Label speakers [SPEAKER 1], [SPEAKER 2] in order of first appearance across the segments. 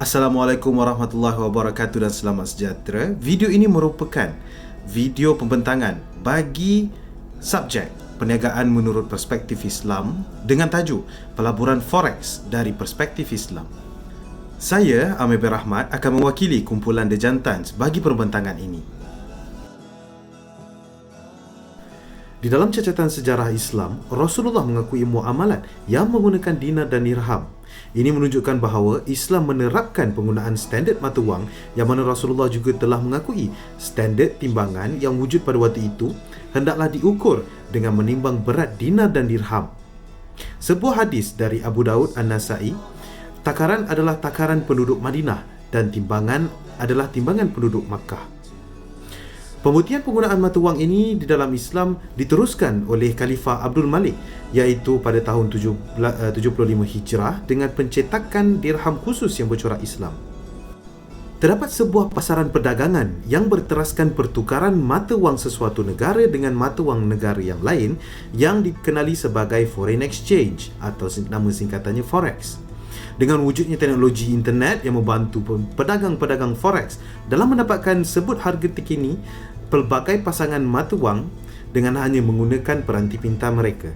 [SPEAKER 1] Assalamualaikum warahmatullahi wabarakatuh dan selamat sejahtera. Video ini merupakan video pembentangan bagi subjek perniagaan menurut perspektif Islam dengan tajuk Pelaburan Forex dari Perspektif Islam. Saya, Amir bin Rahmat, akan mewakili kumpulan The Jantans bagi pembentangan ini. Di dalam catatan sejarah Islam, Rasulullah mengakui muamalat yang menggunakan dinar dan dirham. Ini menunjukkan bahawa Islam menerapkan penggunaan standard mata wang yang mana Rasulullah juga telah mengakui standard timbangan yang wujud pada waktu itu hendaklah diukur dengan menimbang berat dinar dan dirham. Sebuah hadis dari Abu Daud An-Nasai, takaran adalah takaran penduduk Madinah dan timbangan adalah timbangan penduduk Makkah. Pembuktian penggunaan mata wang ini di dalam Islam diteruskan oleh Khalifah Abdul Malik iaitu pada tahun 75 Hijrah dengan pencetakan dirham khusus yang bercorak Islam. Terdapat sebuah pasaran perdagangan yang berteraskan pertukaran mata wang sesuatu negara dengan mata wang negara yang lain yang dikenali sebagai foreign exchange atau nama singkatannya forex. Dengan wujudnya teknologi internet yang membantu pedagang-pedagang forex dalam mendapatkan sebut harga terkini pelbagai pasangan mata wang dengan hanya menggunakan peranti pintar mereka.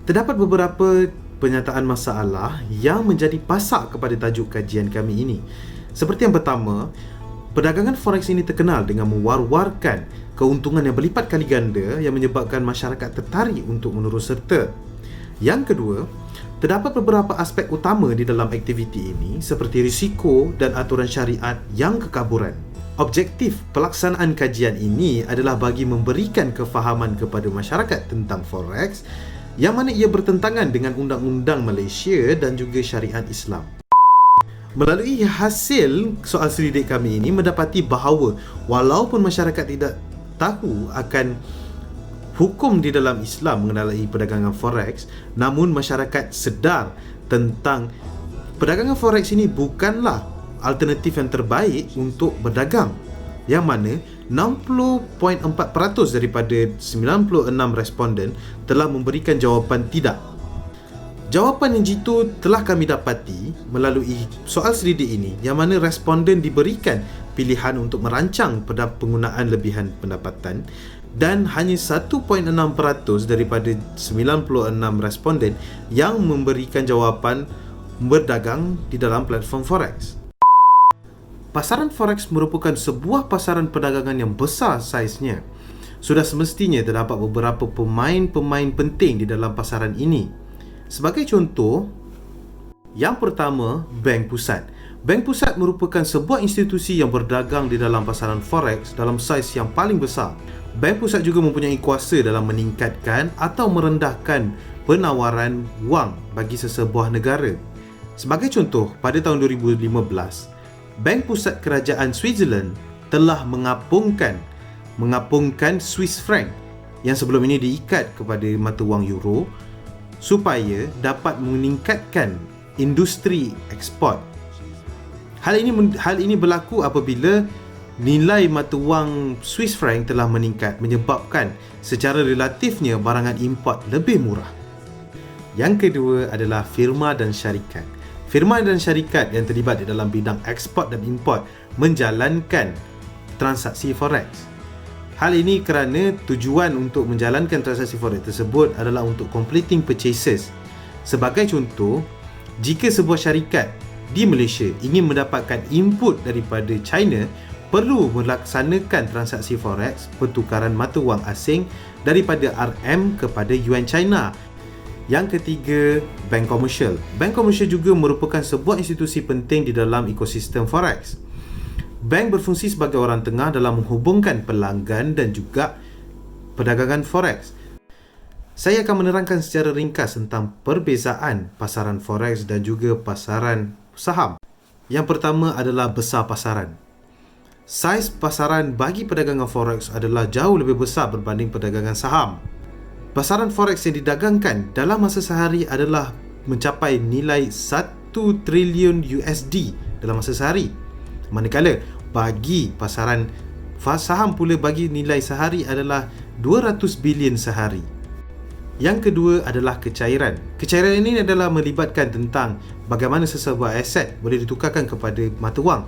[SPEAKER 1] Terdapat beberapa penyataan masalah yang menjadi pasak kepada tajuk kajian kami ini. Seperti yang pertama, perdagangan forex ini terkenal dengan mewar-warkan keuntungan yang berlipat kali ganda yang menyebabkan masyarakat tertarik untuk menurut serta. Yang kedua, terdapat beberapa aspek utama di dalam aktiviti ini seperti risiko dan aturan syariat yang kekaburan. Objektif pelaksanaan kajian ini adalah bagi memberikan kefahaman kepada masyarakat tentang forex yang mana ia bertentangan dengan undang-undang Malaysia dan juga syariat Islam. Melalui hasil soal selidik kami ini mendapati bahawa walaupun masyarakat tidak tahu akan hukum di dalam Islam mengenai perdagangan forex, namun masyarakat sedar tentang perdagangan forex ini bukanlah alternatif yang terbaik untuk berdagang, yang mana 60.4% daripada 96 responden telah memberikan jawapan tidak. Jawapan yang jitu telah kami dapati melalui soal selidik ini, yang mana responden diberikan pilihan untuk merancang penggunaan lebihan pendapatan dan hanya 1.6% daripada 96 responden yang memberikan jawapan berdagang di dalam platform forex. Pasaran forex merupakan sebuah pasaran perdagangan yang besar saiznya. Sudah semestinya terdapat beberapa pemain-pemain penting di dalam pasaran ini. Sebagai contoh, yang pertama, Bank Pusat. Bank Pusat merupakan sebuah institusi yang berdagang di dalam pasaran forex dalam saiz yang paling besar. Bank Pusat juga mempunyai kuasa dalam meningkatkan atau merendahkan penawaran wang bagi sesebuah negara. Sebagai contoh, pada tahun 2015, Bank Pusat Kerajaan Switzerland telah mengapungkan Swiss franc yang sebelum ini diikat kepada mata wang euro supaya dapat meningkatkan industri ekspor. Hal ini berlaku apabila nilai mata wang Swiss franc telah meningkat menyebabkan secara relatifnya barangan import lebih murah. Yang kedua adalah firma dan syarikat. Firma dan syarikat yang terlibat di dalam bidang ekspor dan import menjalankan transaksi forex. Hal ini kerana tujuan untuk menjalankan transaksi forex tersebut adalah untuk completing purchases. Sebagai contoh, jika sebuah syarikat di Malaysia ingin mendapatkan input daripada China, perlu melaksanakan transaksi forex pertukaran mata wang asing daripada RM kepada Yuan China. Yang ketiga, bank komersial. Bank komersial juga merupakan sebuah institusi penting di dalam ekosistem forex. Bank berfungsi sebagai orang tengah dalam menghubungkan pelanggan dan juga perdagangan forex. Saya akan menerangkan secara ringkas tentang perbezaan pasaran forex dan juga pasaran saham. Yang pertama adalah besar pasaran. Saiz pasaran bagi perdagangan forex adalah jauh lebih besar berbanding perdagangan saham. Pasaran forex yang didagangkan dalam masa sehari adalah mencapai nilai 1 triliun USD dalam masa sehari. Manakala bagi pasaran saham pula bagi nilai sehari adalah 200 bilion sehari. Yang kedua adalah kecairan. Kecairan ini adalah melibatkan tentang bagaimana sesebuah aset boleh ditukarkan kepada mata wang.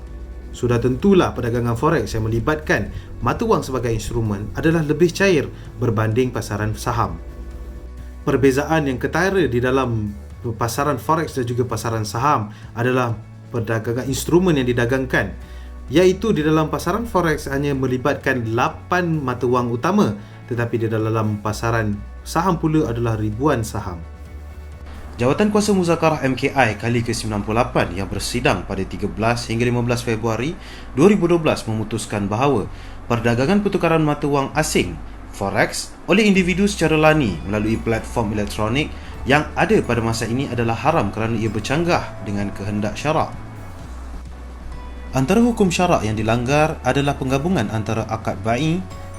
[SPEAKER 1] Sudah tentulah perdagangan forex yang melibatkan mata wang sebagai instrumen adalah lebih cair berbanding pasaran saham. Perbezaan yang ketara di dalam pasaran forex dan juga pasaran saham adalah perdagangan instrumen yang didagangkan, iaitu di dalam pasaran forex hanya melibatkan 8 mata wang utama, tetapi di dalam pasaran saham pula adalah ribuan saham. Jawatan Kuasa Muzakarah MKI kali ke-98 yang bersidang pada 13 hingga 15 Februari 2012 memutuskan bahawa perdagangan pertukaran mata wang asing forex oleh individu secara lani melalui platform elektronik yang ada pada masa ini adalah haram kerana ia bercanggah dengan kehendak syarak. Antara hukum syarak yang dilanggar adalah penggabungan antara akad bai,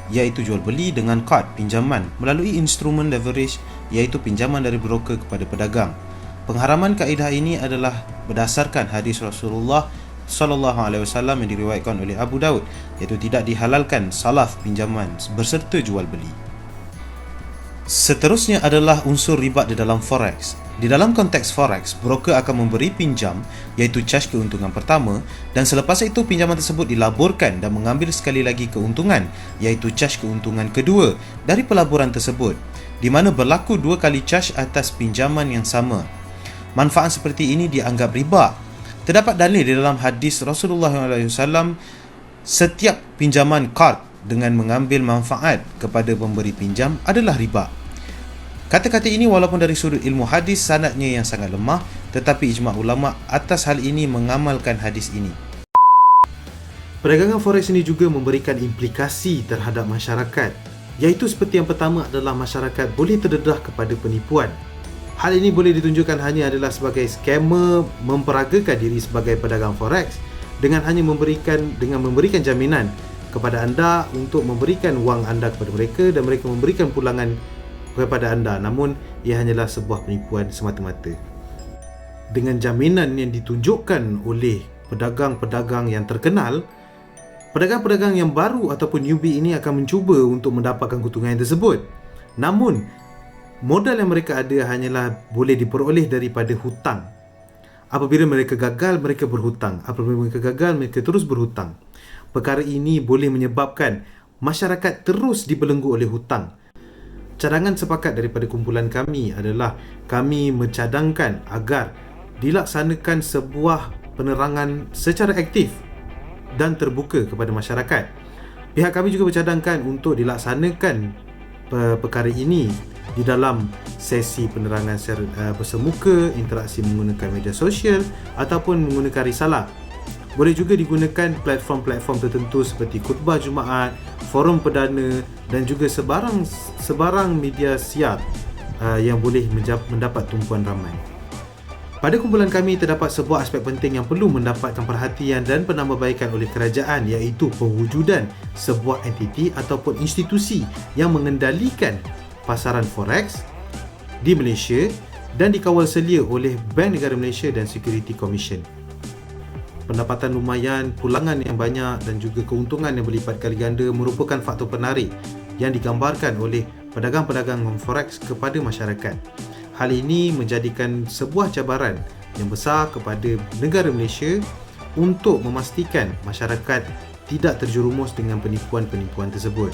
[SPEAKER 1] iaitu jual beli, dengan kad pinjaman melalui instrumen leverage, iaitu pinjaman dari broker kepada pedagang. Pengharaman kaedah ini adalah berdasarkan hadis Rasulullah SAW yang diriwayatkan oleh Abu Daud, iaitu tidak dihalalkan salaf pinjaman berserta jual beli. Seterusnya adalah unsur riba di dalam forex. Di dalam konteks forex, broker akan memberi pinjam, iaitu charge keuntungan pertama, dan selepas itu pinjaman tersebut dilaburkan dan mengambil sekali lagi keuntungan, iaitu charge keuntungan kedua dari pelaburan tersebut, di mana berlaku 2 kali charge atas pinjaman yang sama. Manfaat seperti ini dianggap riba. Terdapat dalil di dalam hadis Rasulullah SAW, setiap pinjaman kad dengan mengambil manfaat kepada pemberi pinjam adalah riba. Kata-kata ini walaupun dari sudut ilmu hadis sanadnya yang sangat lemah, tetapi ijma' ulama atas hal ini mengamalkan hadis ini. Perdagangan forex ini juga memberikan implikasi terhadap masyarakat, iaitu seperti yang pertama adalah masyarakat boleh terdedah kepada penipuan. Hal ini boleh ditunjukkan hanya adalah sebagai scammer memperagakan diri sebagai pedagang forex dengan hanya memberikan jaminan kepada anda untuk memberikan wang anda kepada mereka dan mereka memberikan pulangan kepada anda, namun ia hanyalah sebuah penipuan semata-mata. Dengan jaminan yang ditunjukkan oleh pedagang-pedagang yang terkenal, pedagang-pedagang yang baru ataupun newbie ini akan mencuba untuk mendapatkan keuntungan tersebut. Namun, modal yang mereka ada hanyalah boleh diperoleh daripada hutang. Apabila mereka gagal, mereka berhutang. Apabila mereka gagal, mereka terus berhutang. Perkara ini boleh menyebabkan masyarakat terus dibelenggu oleh hutang. Cadangan sepakat daripada kumpulan kami adalah kami mencadangkan agar dilaksanakan sebuah penerangan secara aktif dan terbuka kepada masyarakat. Pihak kami juga bercadangkan untuk dilaksanakan perkara ini di dalam sesi penerangan bersemuka, interaksi menggunakan media sosial ataupun menggunakan risalah. Boleh juga digunakan platform-platform tertentu seperti khutbah Jumaat, forum perdana dan juga sebarang media siar yang boleh mendapat tumpuan ramai. Pada kumpulan kami terdapat sebuah aspek penting yang perlu mendapatkan perhatian dan penambahbaikan oleh kerajaan, iaitu pewujudan sebuah entiti ataupun institusi yang mengendalikan pasaran forex di Malaysia dan dikawal selia oleh Bank Negara Malaysia dan Security Commission. Pendapatan lumayan, pulangan yang banyak dan juga keuntungan yang berlipat kali ganda merupakan faktor penarik yang digambarkan oleh pedagang-pedagang forex kepada masyarakat. Hal ini menjadikan sebuah cabaran yang besar kepada negara Malaysia untuk memastikan masyarakat tidak terjerumus dengan penipuan-penipuan tersebut.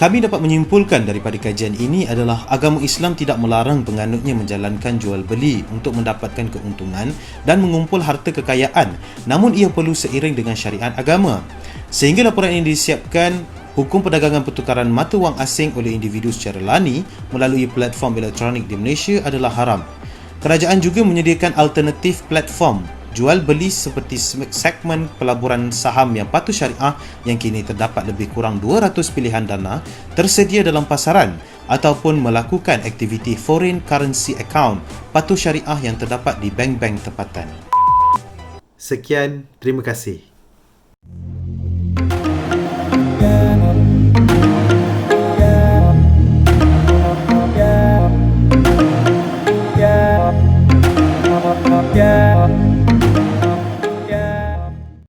[SPEAKER 1] Kami dapat menyimpulkan daripada kajian ini adalah agama Islam tidak melarang penganutnya menjalankan jual beli untuk mendapatkan keuntungan dan mengumpul harta kekayaan, namun ia perlu seiring dengan syariat agama. Sehingga laporan ini disiapkan, hukum perdagangan pertukaran mata wang asing oleh individu secara lani melalui platform elektronik di Malaysia adalah haram. Kerajaan juga menyediakan alternatif platform jual beli seperti segmen pelaburan saham yang patuh syariah yang kini terdapat lebih kurang 200 pilihan dana tersedia dalam pasaran ataupun melakukan aktiviti foreign currency account patuh syariah yang terdapat di bank-bank tempatan. Sekian, terima kasih.